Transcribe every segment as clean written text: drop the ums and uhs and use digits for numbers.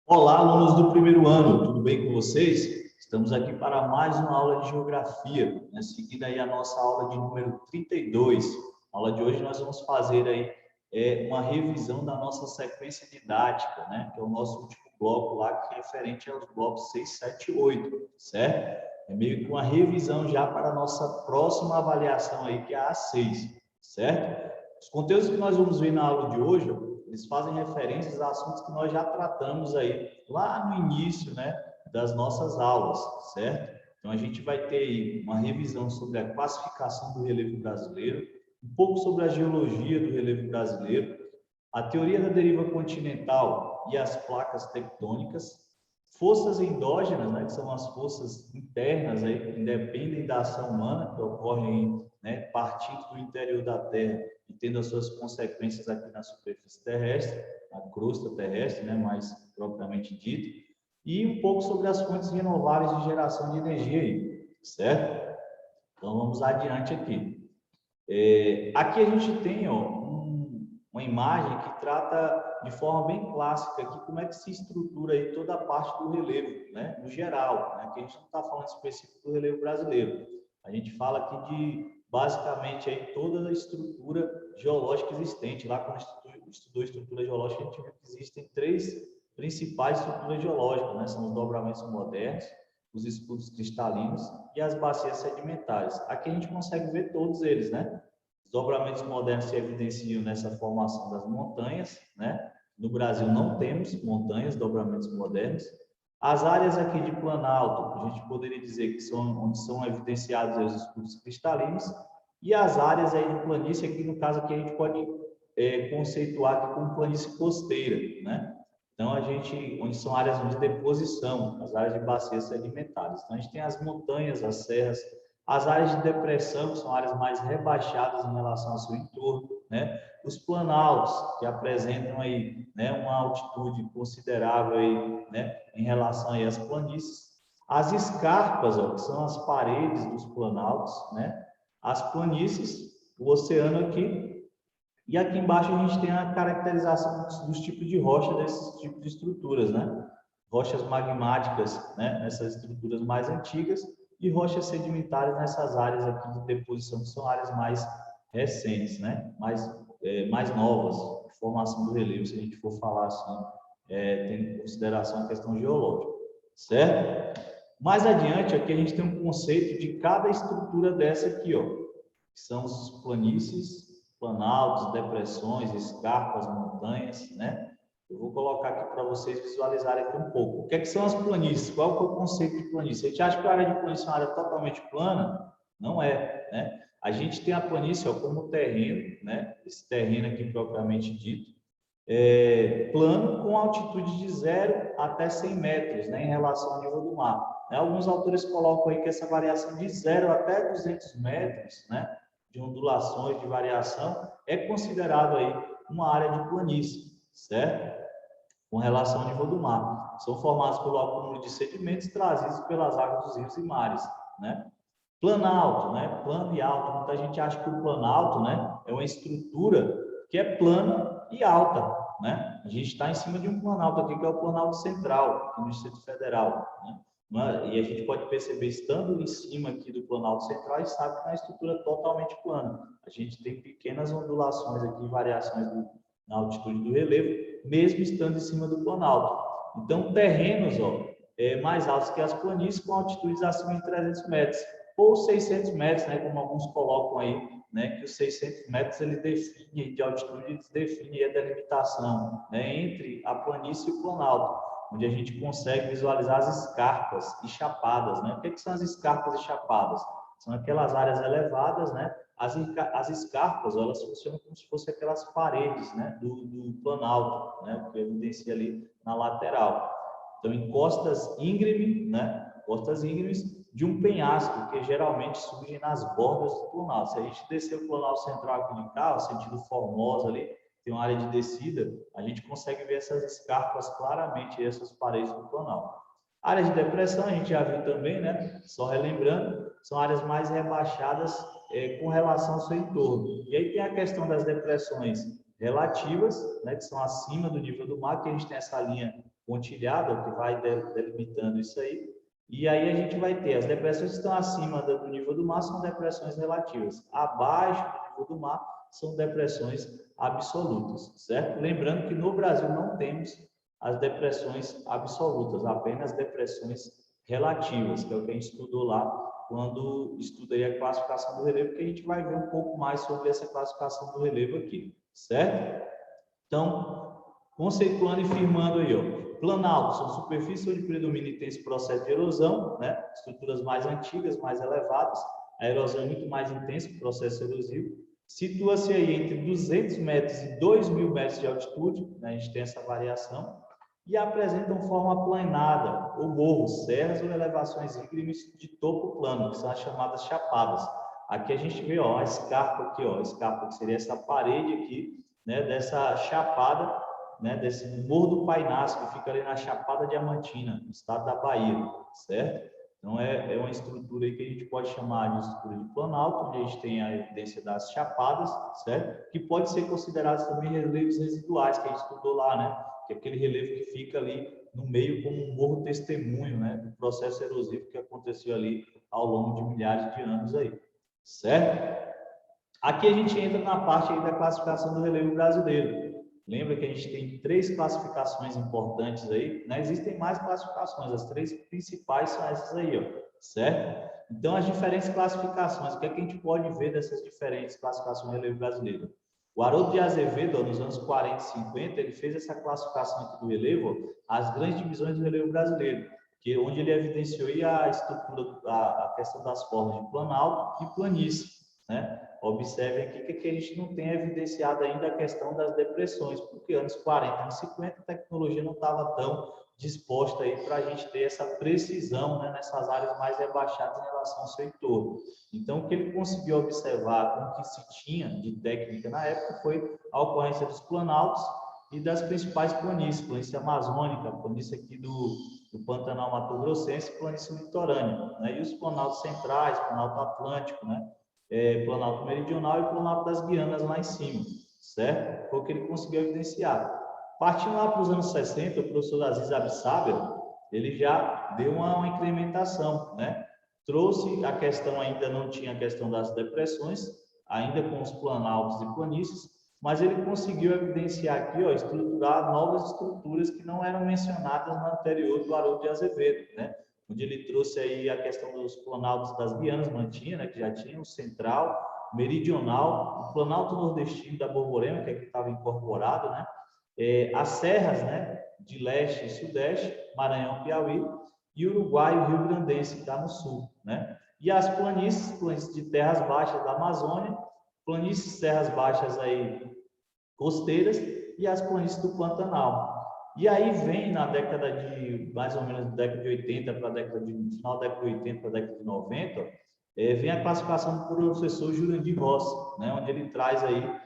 Olá, alunos do primeiro ano, tudo bem com vocês? Estamos aqui para mais uma aula de geografia, né? Seguindo aí a nossa aula de número 32. Na aula de hoje nós vamos fazer aí uma revisão da nossa sequência didática, né? Que é o nosso último bloco lá, que é referente aos blocos 6, 7 e 8, certo? É meio que uma revisão já para a nossa próxima avaliação aí, que é a A6, certo? Os conteúdos que nós vamos ver na aula de hoje, eles fazem referências a assuntos que nós já tratamos aí lá no início, né, das nossas aulas, certo? Então a gente vai ter aí uma revisão sobre a classificação do relevo brasileiro, um pouco sobre a geologia do relevo brasileiro, a teoria da deriva continental e as placas tectônicas, forças endógenas, né, que são as forças internas aí que independem da ação humana, que ocorrem, né, partindo do interior da Terra e tendo as suas consequências aqui na superfície terrestre, na crosta terrestre, né, mais propriamente dito, e um pouco sobre as fontes renováveis de geração de energia aí, certo? Então vamos adiante aqui. Aqui a gente tem uma imagem que trata de forma bem clássica aqui como é que se estrutura aí toda a parte do relevo, né, no geral, né, que a gente não está falando específico do relevo brasileiro. A gente fala aqui de basicamente aí toda a estrutura geológica existente. Lá quando estudou estrutura geológica, a gente viu que existem três principais estruturas geológicas, né? São os dobramentos modernos, os escudos cristalinos e as bacias sedimentares. Aqui a gente consegue ver todos eles, né? Os dobramentos modernos se evidenciam nessa formação das montanhas, né? No Brasil não temos montanhas, dobramentos modernos. As áreas aqui de planalto, a gente poderia dizer que são onde são evidenciados os escudos cristalinos, e as áreas aí de planície, aqui no caso aqui a gente pode conceituar aqui como planície costeira, né? Então a gente, onde são áreas de deposição, as áreas de bacias sedimentares. Então a gente tem as montanhas, as serras, as áreas de depressão, que são áreas mais rebaixadas em relação ao seu entorno, né? Os planaltos, que apresentam aí, né, uma altitude considerável aí, né, em relação aí às planícies. As escarpas, ó, que são as paredes dos planaltos, né? As planícies, o oceano aqui, e aqui embaixo a gente tem a caracterização dos tipos de rocha desses tipos de estruturas, né? Rochas magmáticas, né, nessas estruturas mais antigas, e rochas sedimentares nessas áreas aqui de deposição, que são áreas mais recentes, né? Mais novas, de formação do relevo, se a gente for falar assim, tendo em consideração a questão geológica, certo? Mais adiante, aqui a gente tem um conceito de cada estrutura dessa aqui, ó, que são os planícies, planaltos, depressões, escarpas, montanhas, né? Eu vou colocar aqui para vocês visualizarem aqui um pouco. O que são as planícies? Qual é o conceito de planície? A gente acha que a área de planície é uma área totalmente plana? Não é, né? A gente tem a planície como terreno, né? Esse terreno aqui propriamente dito, plano com altitude de 0 até 100 metros, né, em relação ao nível do mar. Alguns autores colocam aí que essa variação de 0 até 200 metros, né, de ondulações, de variação, é considerado aí uma área de planície, certo? Com relação ao nível do mar. São formados pelo acúmulo de sedimentos trazidos pelas águas dos rios e mares, né? Planalto, né? Plano e alto. Muita gente acha que o planalto, né, é uma estrutura que é plana e alta, né? A gente está em cima de um planalto aqui, que é o Planalto Central, aqui no Distrito Federal, né? E a gente pode perceber, estando em cima aqui do Planalto Central, e sabe que é uma estrutura totalmente plana. A gente tem pequenas ondulações aqui, variações na altitude do relevo, mesmo estando em cima do Planalto. Então, terrenos, ó, mais altos que as planícies, com altitudes acima de 300 metros, ou 600 metros, né, como alguns colocam aí, né, que os 600 metros ele define, de altitude, eles definem a delimitação, né, entre a planície e o planalto, onde a gente consegue visualizar as escarpas e chapadas, né? O que são as escarpas e chapadas? São aquelas áreas elevadas, né? As escarpas, elas funcionam como se fossem aquelas paredes, né, do planalto, né, que evidencia ali na lateral. Então, em costas íngremes, né, costas íngremes de um penhasco, que geralmente surgem nas bordas do planalto. Se a gente descer o planalto central aqui de carro, sentido Formosa ali, tem uma área de descida, a gente consegue ver essas escarpas claramente, essas paredes do planalto. Áreas de depressão, a gente já viu também, né? Só relembrando, são áreas mais rebaixadas com relação ao seu entorno. E aí tem a questão das depressões relativas, né, que são acima do nível do mar, que a gente tem essa linha pontilhada, que vai delimitando isso aí. E aí a gente vai ter as depressões que estão acima do nível do mar, são depressões relativas. Abaixo do nível do mar, são depressões absolutas, certo? Lembrando que no Brasil não temos as depressões absolutas, apenas depressões relativas, que é o que a gente estudou lá quando estudei a classificação do relevo, que a gente vai ver um pouco mais sobre essa classificação do relevo aqui, certo? Então, conceituando e firmando aí, ó. Planalto são superfícies onde predomina intenso processo de erosão, né? Estruturas mais antigas, mais elevadas, a erosão é muito mais intensa, o processo erosivo. Situa-se aí entre 200 metros e 2.000 metros de altitude, né? A gente tem essa variação, e apresentam forma aplanada, ou morros, serras ou elevações íngremes de topo plano, que são as chamadas chapadas. Aqui a gente vê, ó, a escarpa aqui, ó, a escarpa que seria essa parede aqui, né, dessa chapada, né, desse Morro do Painás, que fica ali na Chapada Diamantina, no estado da Bahia, certo? Então, é uma estrutura aí que a gente pode chamar de estrutura de planalto, onde a gente tem a evidência das chapadas, certo? Que pode ser considerado também relevos residuais, que a gente estudou lá, né? Que é aquele relevo que fica ali no meio como um morro testemunho, né? Do processo erosivo que aconteceu ali ao longo de milhares de anos aí, certo? Aqui a gente entra na parte aí da classificação do relevo brasileiro. Lembra que a gente tem 3 classificações importantes aí, né? Existem mais classificações, as 3 principais são essas aí, ó, certo? Então, as diferentes classificações, o que é que a gente pode ver dessas diferentes classificações do relevo brasileiro? O Haroldo de Azevedo, ó, nos anos 40 e 50, ele fez essa classificação aqui do relevo, ó, as grandes divisões do relevo brasileiro, que onde ele evidenciou aí a estrutura, a questão das formas de planalto e planície, né? Observem aqui que a gente não tem evidenciado ainda a questão das depressões, porque anos 40, anos 50, a tecnologia não estava tão disposta aí para a gente ter essa precisão, né, nessas áreas mais rebaixadas em relação ao seu entorno. Então, o que ele conseguiu observar com o que se tinha de técnica na época foi a ocorrência dos planaltos e das principais planícies, planície amazônica, planície aqui do Pantanal Mato Grossense, planície litorânea, né, e os planaltos centrais, planalto atlântico, né, Planalto Meridional e Planalto das Guianas lá em cima, certo? Foi o que ele conseguiu evidenciar. Partindo lá para os anos 60, o professor Aziz Abissabel, ele já deu uma incrementação, né? Trouxe a questão, ainda não tinha a questão das depressões, ainda com os planaltos e planícies, mas ele conseguiu evidenciar aqui, ó, estruturar novas estruturas que não eram mencionadas no anterior do Haroldo de Azevedo, né? Onde ele trouxe aí a questão dos planaltos das Guianas, mantinha, né, que já tinha o central, meridional, o planalto nordestino da Borborema, que aqui estava incorporado, né, as serras, né, de leste e sudeste, Maranhão, Piauí, e Uruguai e o Rio Grandense, que está no sul, né, e as planícies de terras baixas da Amazônia, planícies serras baixas aí costeiras e as planícies do Pantanal. E aí vem na década de, mais ou menos, década de 80 para a década de, final da década de 80 para a década de 90, vem a classificação do professor Jurandir Rossi, né, onde ele traz aí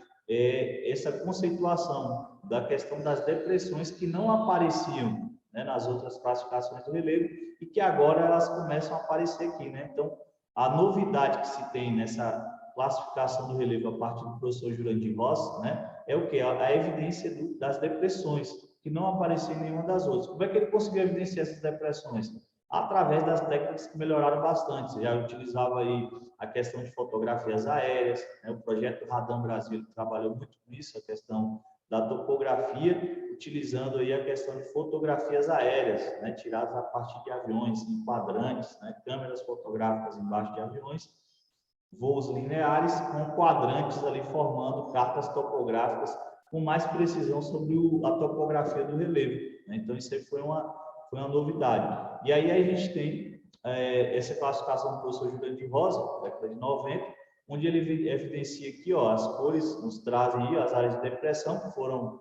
essa conceituação da questão das depressões que não apareciam, né, nas outras classificações do relevo e que agora elas começam a aparecer aqui, né? Então, a novidade que se tem nessa classificação do relevo a partir do professor Jurandir Rossi, né, é o que? A evidência das depressões, que não aparecia em nenhuma das outras. Como é que ele conseguiu evidenciar essas depressões? Através das técnicas que melhoraram bastante. Você já utilizava aí a questão de fotografias aéreas, né? O projeto Radam Brasil trabalhou muito com isso, a questão da topografia, utilizando aí a questão de fotografias aéreas, né? Tiradas a partir de aviões, em quadrantes, né? Câmeras fotográficas embaixo de aviões, voos lineares com quadrantes ali formando cartas topográficas com mais precisão sobre a topografia do relevo, né? Então, isso aí foi uma novidade. E aí a gente tem essa classificação do professor Jurandir Rosa, década de 90, onde ele evidencia aqui, ó, as cores nos trazem aí as áreas de depressão que foram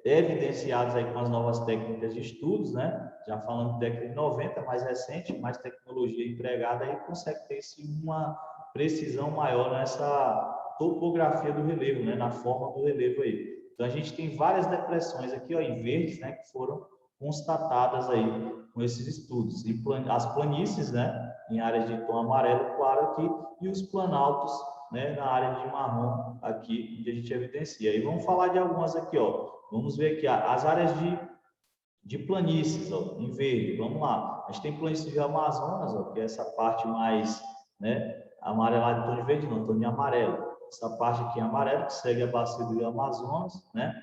evidenciadas aí com as novas técnicas de estudos, né? Já falando de década de 90, mais recente, mais tecnologia empregada aí, consegue ter uma precisão maior nessa topografia do relevo, né? Na forma do relevo aí. Então, a gente tem várias depressões aqui, ó, em verdes, né? Que foram constatadas aí com esses estudos. E as planícies, né? Em áreas de tom amarelo claro aqui, e os planaltos, né, na área de marrom aqui, que a gente evidencia. E vamos falar de algumas aqui, ó. Vamos ver aqui as áreas de de planícies, ó, em verde. Vamos lá. A gente tem planícies do Amazonas, ó, que é essa parte mais, né, amarelada em tom de verde, não, tom de amarelo. Essa parte aqui é amarelo, que segue a bacia do Amazonas, né?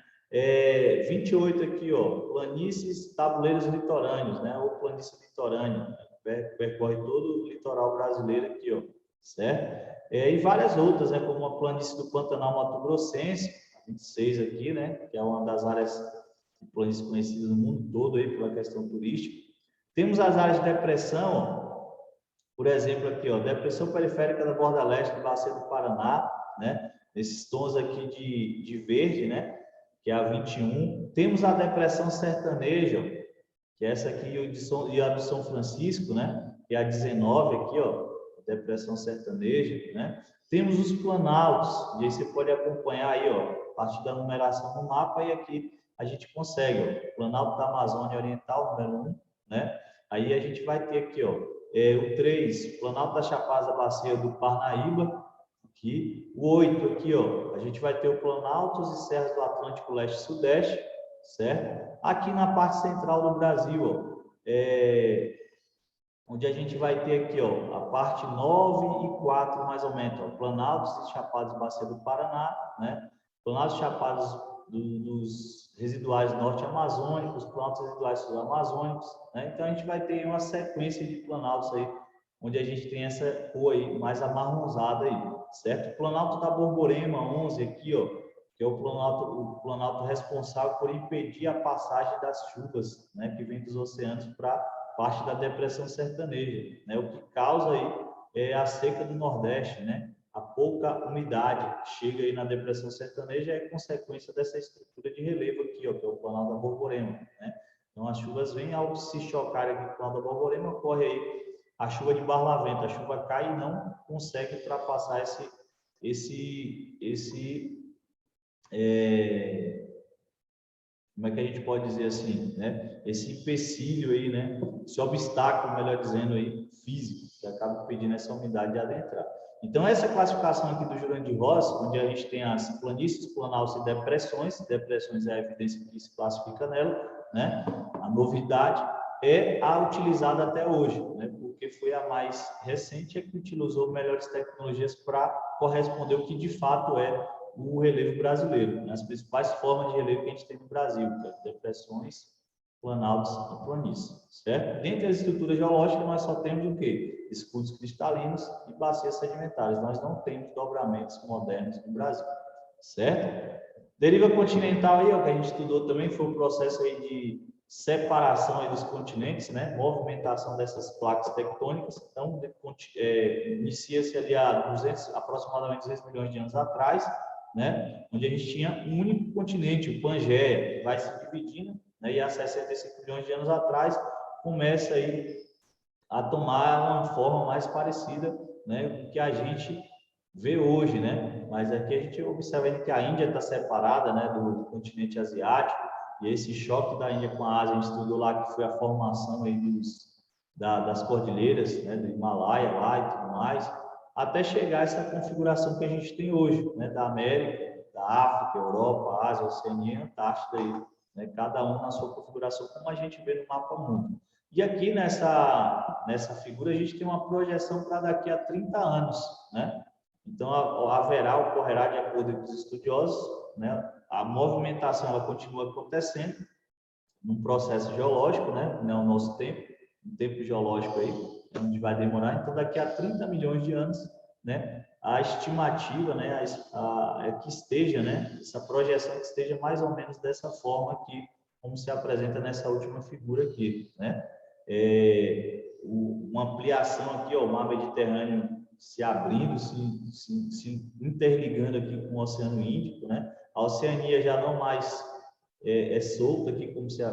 28 aqui, ó, planícies tabuleiros litorâneos, né? Ou planície litorânea, né? Percorre todo o litoral brasileiro aqui, ó, certo? E várias outras, né? Como a planície do Pantanal Mato Grossense, 26 aqui, né? Que é uma das áreas de planícies conhecidas no mundo todo aí pela questão turística. Temos as áreas de depressão, ó, por exemplo, aqui, ó, depressão periférica da borda leste do Bacia do Paraná, né? Esses tons aqui de verde, né? Que é a 21. Temos a depressão sertaneja, que é essa aqui e a do São Francisco, né? Que é a 19 aqui, ó, a depressão sertaneja, né? Temos os planaltos, e aí você pode acompanhar aí, ó, a partir da numeração no mapa, e aqui a gente consegue, ó, Planalto da Amazônia Oriental, número 1, né? Aí a gente vai ter aqui, ó, o 3, Planalto da Chapada da Bacia do Parnaíba, aqui. O 8 aqui, ó, a gente vai ter o Planaltos e Serras do Atlântico Leste e Sudeste, certo? Aqui na parte central do Brasil, ó, onde a gente vai ter aqui, ó, a parte 9 e 4, mais ou menos, ó, Planaltos e Chapadas Bacia do Paraná, né? Planaltos e Chapadas dos residuais norte-amazônicos, planaltos residuais sul-amazônicos, né? Então a gente vai ter uma sequência de planaltos aí, onde a gente tem essa cor aí mais amarronzada aí, certo? O Planalto da Borborema 11 aqui, ó, que é o planalto responsável por impedir a passagem das chuvas, né, que vem dos oceanos para parte da depressão sertaneja, né? O que causa aí é a seca do Nordeste, né? A pouca umidade chega aí na depressão sertaneja é consequência dessa estrutura de relevo aqui, ó, que é o Planalto da Borborema, né? Então as chuvas vêm, ao se chocarem aqui com o Planalto da Borborema, ocorre aí a chuva de barlavento, a chuva cai e não consegue ultrapassar como é que a gente pode dizer assim, né? Esse empecilho aí, né? Esse obstáculo, melhor dizendo aí, físico, que acaba impedindo essa umidade de adentrar. Então, essa classificação aqui do Jurandir Rossi, onde a gente tem as planícies, planaltos e depressões é a evidência que se classifica nela, né? A novidade é a utilizada até hoje, né? Porque foi a mais recente, é que utilizou melhores tecnologias para corresponder o que de fato é o relevo brasileiro, né? As principais formas de relevo que a gente tem no Brasil, que é depressões, planaltos e planícies, certo? Dentre as estruturas geológicas, nós só temos o quê? Escudos cristalinos e bacias sedimentares. Nós não temos dobramentos modernos no Brasil, certo? Deriva continental aí, ó, que a gente estudou também, foi o processo aí de separação aí dos continentes, né? Movimentação dessas placas tectônicas. Então, inicia-se ali há aproximadamente 200 milhões de anos atrás, né? Onde a gente tinha um único continente, o Pangeia, que vai se dividindo, né? E há 65 milhões de anos atrás começa aí a tomar uma forma mais parecida, né, com o que a gente vê hoje, né? Mas aqui a gente observa que a Índia está separada, né, do continente asiático, e esse choque da Índia com a Ásia, a gente estudou lá que foi a formação aí das cordilheiras, né, do Himalaia lá e tudo mais, até chegar a essa configuração que a gente tem hoje, né, da América, da África, Europa, Ásia, Oceania e Antártida aí, né, cada um na sua configuração, como a gente vê no mapa mundo. E aqui nessa figura a gente tem uma projeção para daqui a 30 anos, né? Então ocorrerá de acordo com os estudiosos, né? A movimentação ela continua acontecendo num processo geológico, né? Não é o nosso tempo, um tempo geológico aí, onde vai demorar. Então daqui a 30 milhões de anos, né? A estimativa, né? É que esteja, né? Essa projeção que esteja mais ou menos dessa forma aqui, como se apresenta nessa última figura aqui, né? Uma ampliação aqui, ó, o mar Mediterrâneo se abrindo, se interligando aqui com o Oceano Índico, né? A Oceania já não mais solta aqui, como se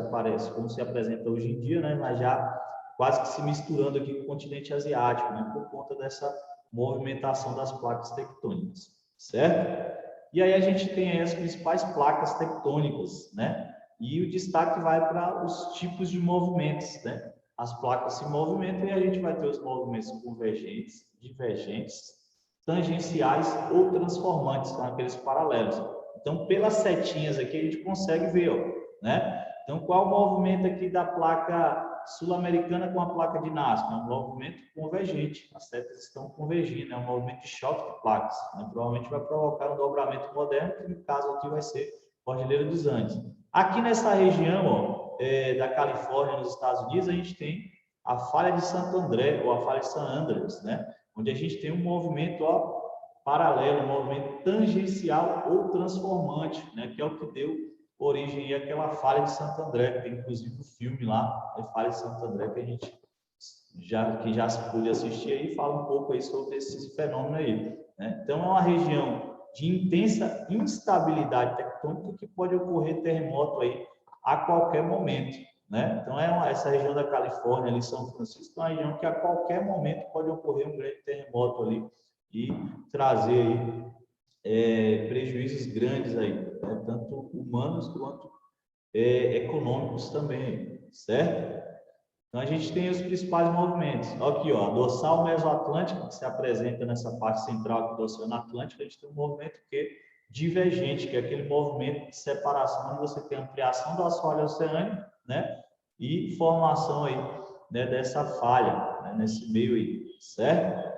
apresenta hoje em dia, né? Mas já quase que se misturando aqui com o continente asiático, né? Por conta dessa movimentação das placas tectônicas, certo? E aí a gente tem aí as principais placas tectônicas, né? E o destaque vai para os tipos de movimentos, né? As placas se movimentam e a gente vai ter os movimentos convergentes, divergentes, tangenciais ou transformantes, são aqueles paralelos. Então, pelas setinhas aqui, a gente consegue ver, ó, né? Então, qual é o movimento aqui da placa sul-americana com a placa de Nazca? É um movimento convergente, as setas estão convergindo, é um movimento de choque de placas, né? Provavelmente vai provocar um dobramento moderno, que no caso aqui vai ser Cordilheira dos Andes. Aqui nessa região, ó, da Califórnia, nos Estados Unidos, a gente tem a falha de Santo André, ou a falha de San Andreas, né? Onde a gente tem um movimento, ó, paralelo, um movimento tangencial ou transformante, né? Que é o que deu origem àquela falha de Santo André, que tem inclusive o filme lá, a falha de Santo André, que a gente já se pôde assistir aí, fala um pouco aí sobre esse fenômeno aí, né? Então, é uma região de intensa instabilidade tectônica que pode ocorrer terremoto aí a qualquer momento, né? Então, essa região da Califórnia, ali, São Francisco, é uma região que a qualquer momento pode ocorrer um grande terremoto ali e trazer aí prejuízos grandes aí, né? Tanto humanos quanto econômicos também, certo? Então, a gente tem os principais movimentos. Aqui, ó, a dorsal mesoatlântica, que se apresenta nessa parte central aqui do Oceano Atlântico, a gente tem um movimento divergente, que é aquele movimento de separação, onde você tem ampliação do assoalho oceânico, né? E formação aí, né, dessa falha, né, nesse meio aí, certo?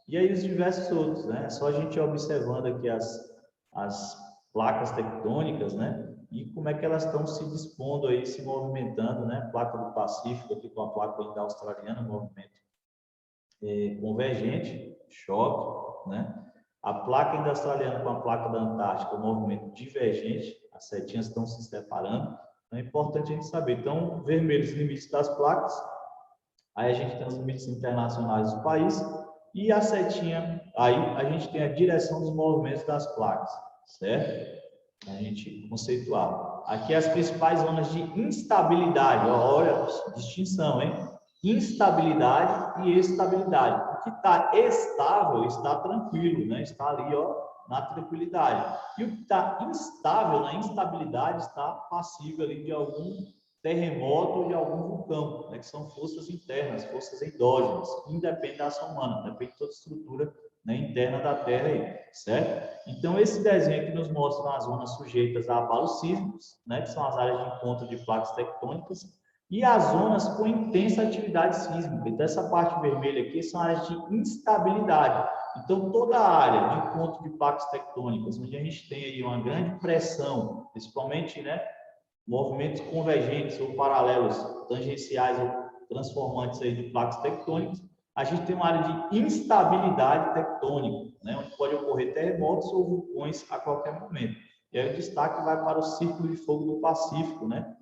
E aí os diversos outros, né? Só a gente observando aqui as placas tectônicas, né? E como é que elas estão se dispondo aí, se movimentando, né? Placa do Pacífico aqui com a placa ainda australiana, movimento convergente, choque, né? A placa ainda australiana com a placa da Antártica, movimento divergente, as setinhas estão se separando. Então é importante a gente saber. Então, vermelho, os limites das placas, aí a gente tem os limites internacionais do país, e a setinha, aí a gente tem a direção dos movimentos das placas, certo? A gente conceituar. Aqui as principais zonas de instabilidade, olha, distinção, hein? Instabilidade e estabilidade. O que está estável está tranquilo, né? Está ali, ó, na tranquilidade. E o que está instável, na instabilidade, está passível ali de algum terremoto ou de algum vulcão, né? Que são forças internas, forças endógenas, que independem da ação humana, depende de toda a estrutura, né, interna da Terra aí, certo? Então, esse desenho aqui nos mostra as zonas sujeitas a abalos sísmicos, né, que são as áreas de encontro de placas tectônicas, e as zonas com intensa atividade sísmica. Então, essa parte vermelha aqui são áreas de instabilidade. Então, toda a área de encontro de placas tectônicas, onde a gente tem aí uma grande pressão, principalmente, né, movimentos convergentes ou paralelos, tangenciais ou transformantes aí de placas tectônicas, a gente tem uma área de instabilidade tectônica, né, onde pode ocorrer terremotos ou vulcões a qualquer momento. E aí o destaque vai para o Círculo de Fogo do Pacífico, né?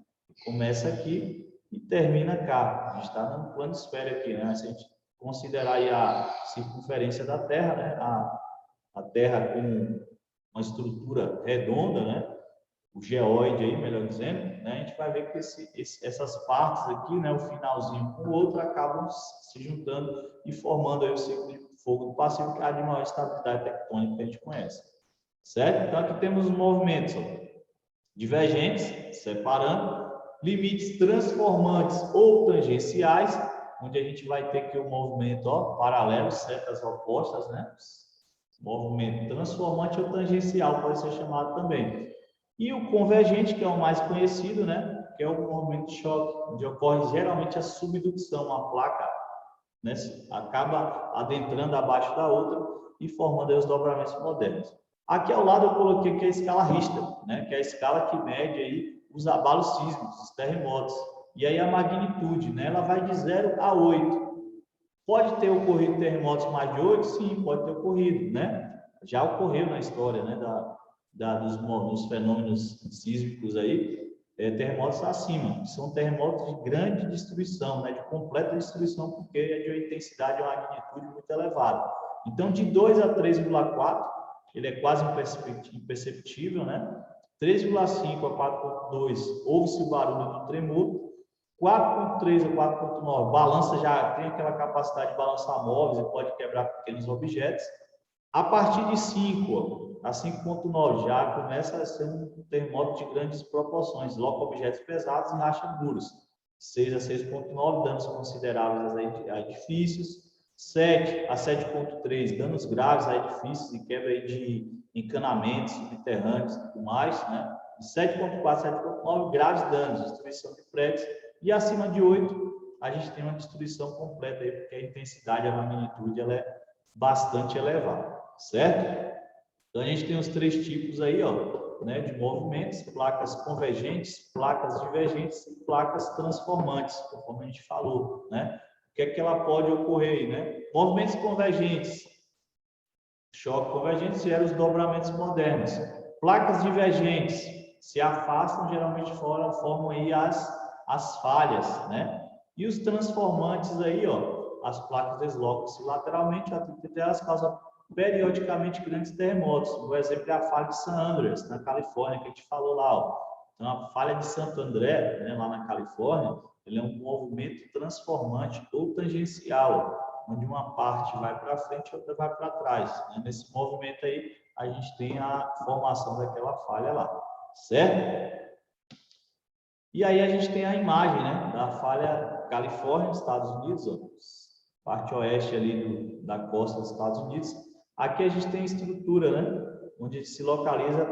Começa aqui e termina cá. A gente está no planisfério aqui, né? Se a gente considerar aí a circunferência da Terra, né? A Terra com uma estrutura redonda, né? O geóide aí, melhor dizendo, né? A gente vai ver que essas partes aqui, né? O finalzinho com o outro acabam se juntando e formando aí o ciclo de fogo do Pacífico, que é a de maior estabilidade tectônica que a gente conhece, certo? Então aqui temos os movimentos, ó, divergentes, separando, limites transformantes ou tangenciais, onde a gente vai ter aqui o movimento, ó, paralelo, setas opostas, né? Movimento transformante ou tangencial pode ser chamado também. E o convergente, que é o mais conhecido, né? Que é o movimento de choque, onde ocorre geralmente a subducção, a placa, né, acaba adentrando abaixo da outra e formando aí os dobramentos modernos. Aqui ao lado eu coloquei aqui a escala Richter, né, que é a escala que mede aí os abalos sísmicos, os terremotos. E aí a magnitude, né, ela vai de 0 a 8. Pode ter ocorrido terremotos mais de 8? Sim, pode ter ocorrido, né? Já ocorreu na história, né, dos fenômenos sísmicos aí, terremotos acima, são terremotos de grande destruição, né, de completa destruição, porque é de uma intensidade e uma magnitude muito elevada. Então, de 2 a 3,4, ele é quase imperceptível, né? 3,5 a 4,2, ouve-se o barulho do tremor. 4,3 a 4,9, balança, já tem aquela capacidade de balançar móveis e pode quebrar pequenos objetos. A partir de 5 a 5,9 já começa a ser um terremoto de grandes proporções, loca objetos pesados e racha muros. 6 a 6,9, danos consideráveis a edifícios. 7 a 7,3, danos graves a edifícios e quebra de encanamentos subterrâneos e tudo mais, né? de 7,4, 7,9, graves danos, destruição de prédios, e acima de 8, a gente tem uma destruição completa aí, porque a intensidade, a magnitude, ela é bastante elevada, certo? Então, a gente tem os três tipos aí, ó, né, de movimentos: placas convergentes, placas divergentes e placas transformantes, conforme a gente falou, né? O que é que ela pode ocorrer aí, né? Movimentos convergentes, choque convergente gera os dobramentos modernos. Placas divergentes se afastam, geralmente formam aí as falhas, né? E os transformantes aí, ó, as placas deslocam-se lateralmente, a atrito delas causa periodicamente grandes terremotos. O exemplo é a falha de San Andreas, na Califórnia, que a gente falou lá, ó. Então, a falha de Santo André, né, lá na Califórnia, ele é um movimento transformante ou tangencial, onde uma parte vai para frente e outra vai para trás, né? Nesse movimento aí, a gente tem a formação daquela falha lá, certo? E aí a gente tem a imagem, né, da falha Califórnia, Estados Unidos, ó, parte oeste ali da costa dos Estados Unidos. Aqui a gente tem a estrutura, né, onde se localiza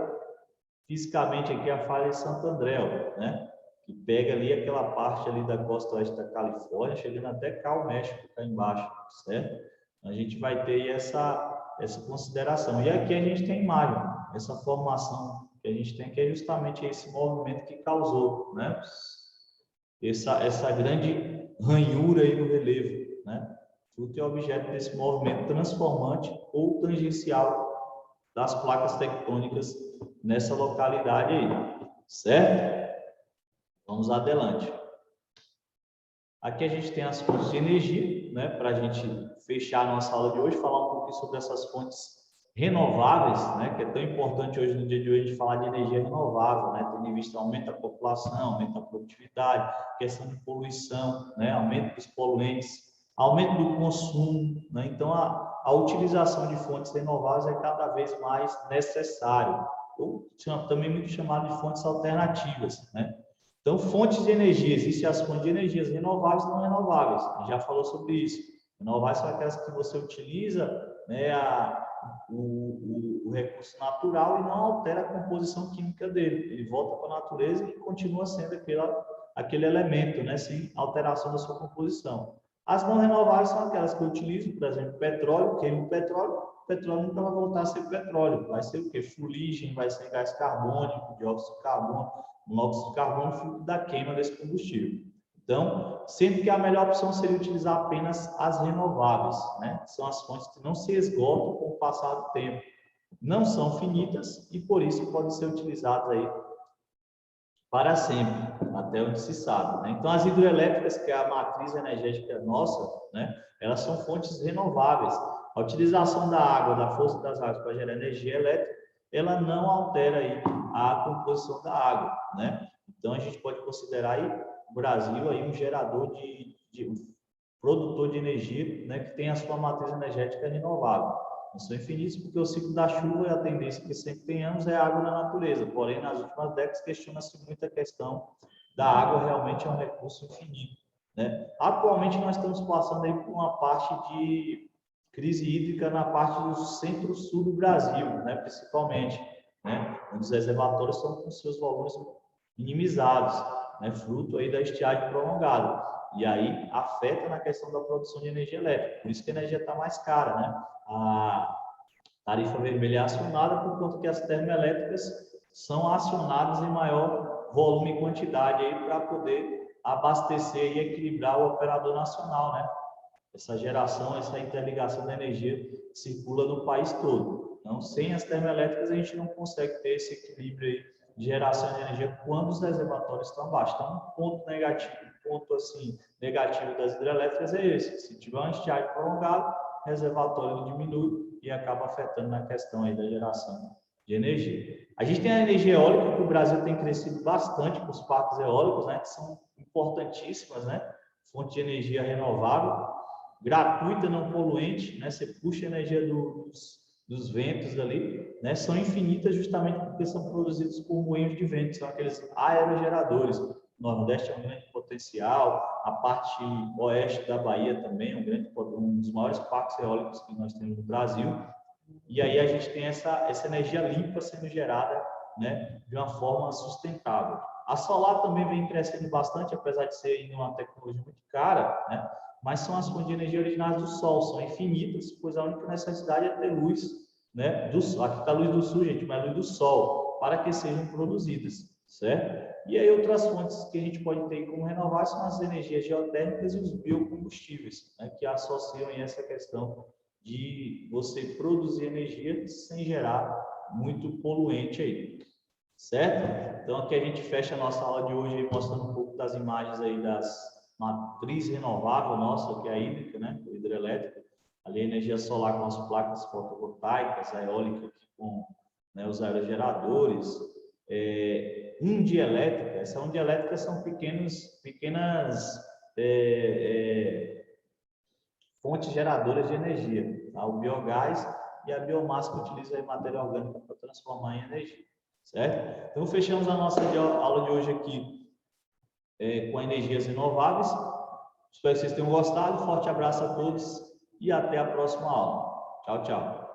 fisicamente aqui a falha de Santo André, ó, né, que pega ali aquela parte ali da costa oeste da Califórnia, chegando até cá o México, cá embaixo, certo? A gente vai ter essa consideração. E aqui a gente tem a imagem, essa formação que a gente tem, que é justamente esse movimento que causou, né, essa grande ranhura aí no relevo, né? Fruto e objeto desse movimento transformante ou tangencial das placas tectônicas nessa localidade aí, certo? Vamos adiante. Aqui a gente tem as fontes de energia, né? Para a gente fechar a nossa aula de hoje, falar um pouquinho sobre essas fontes renováveis, né? Que é tão importante hoje, no dia de hoje, falar de energia renovável, né? Tendo em vista aumento da população, aumento da produtividade, questão de poluição, né? Aumento dos poluentes, aumento do consumo, né? Então, a utilização de fontes renováveis é cada vez mais necessário, ou também muito chamado de fontes alternativas, né? Então, fontes de energia, existem as fontes de energias renováveis e não renováveis, a gente já falou sobre isso. Renováveis são aquelas que você utiliza, né, o recurso natural e não altera a composição química dele. Ele volta para a natureza e continua sendo aquele elemento, né, sem alteração da sua composição. As não renováveis são aquelas que eu utilizo, por exemplo, petróleo, queimo o petróleo nunca vai voltar a ser petróleo. Vai ser o quê? Fuligem, vai ser gás carbônico, dióxido de carbono, monóxido de carbono, fruto da queima desse combustível. Então, sempre que a melhor opção seria utilizar apenas as renováveis, né? São as fontes que não se esgotam com o passar do tempo, não são finitas e por isso podem ser utilizadas aí para sempre, até onde se sabe, né? Então, as hidrelétricas, que é a matriz energética nossa, né? Elas são fontes renováveis. A utilização da água, da força das águas para gerar energia elétrica, ela não altera aí a composição da água, né? Então, a gente pode considerar aí o Brasil aí um gerador um produtor de energia, né, que tem a sua matriz energética renovável. Não são infinitos porque o ciclo da chuva e a tendência que sempre tenhamos é água na natureza. Porém, nas últimas décadas questiona-se muito a questão da água realmente é um recurso infinito, né? Atualmente nós estamos passando aí por uma parte de crise hídrica na parte do centro-sul do Brasil, né, principalmente, né, onde os reservatórios estão com seus volumes minimizados, né, fruto aí da estiagem prolongada. E aí afeta na questão da produção de energia elétrica. Por isso que a energia está mais cara, né? A tarifa vermelha é acionada por conta que as termoelétricas são acionadas em maior volume e quantidade aí para poder abastecer e equilibrar o operador nacional, né? Essa geração, essa interligação da energia circula no país todo. Então, sem as termoelétricas, a gente não consegue ter esse equilíbrio aí de geração de energia quando os reservatórios estão baixos. Então, um ponto negativo, negativo das hidrelétricas é esse. Se tiver uma estiagem prolongada, o reservatório diminui e acaba afetando na questão aí da geração de energia. A gente tem a energia eólica, que o Brasil tem crescido bastante com os parques eólicos, né, que são importantíssimas, né? Fonte de energia renovável, gratuita, não poluente, né? Você puxa a energia dos ventos ali, né? São infinitas justamente porque são produzidos por moinhos de vento, são aqueles aerogeradores. O Nordeste é um grande potencial, a parte oeste da Bahia também é um dos maiores parques eólicos que nós temos no Brasil. E aí a gente tem essa energia limpa sendo gerada né, de uma forma sustentável. A solar também vem crescendo bastante, apesar de ser ainda uma tecnologia muito cara, né, mas são as fontes de energia originárias do Sol, são infinitas, pois a única necessidade é ter luz, né, aqui está a luz do Sul, gente, mas a luz do Sol, para que sejam produzidas, certo? E aí outras fontes que a gente pode ter como renováveis são as energias geotérmicas e os biocombustíveis, né, que associam essa questão de você produzir energia sem gerar muito poluente aí, certo? Então aqui a gente fecha a nossa aula de hoje aí, mostrando um pouco das imagens aí das matriz renovável nossa, que é a hídrica, né, a hidrelétrica, ali a energia solar com as placas fotovoltaicas, a eólica aqui com, né, os aerogeradores, elétrica. Essa elétrica são pequenas fontes geradoras de energia, tá? O biogás e a biomassa que utiliza a matéria orgânica para transformar em energia, certo? Então fechamos a nossa aula de hoje aqui com energias renováveis. Espero que vocês tenham gostado. Forte abraço a todos e até a próxima aula. Tchau, tchau.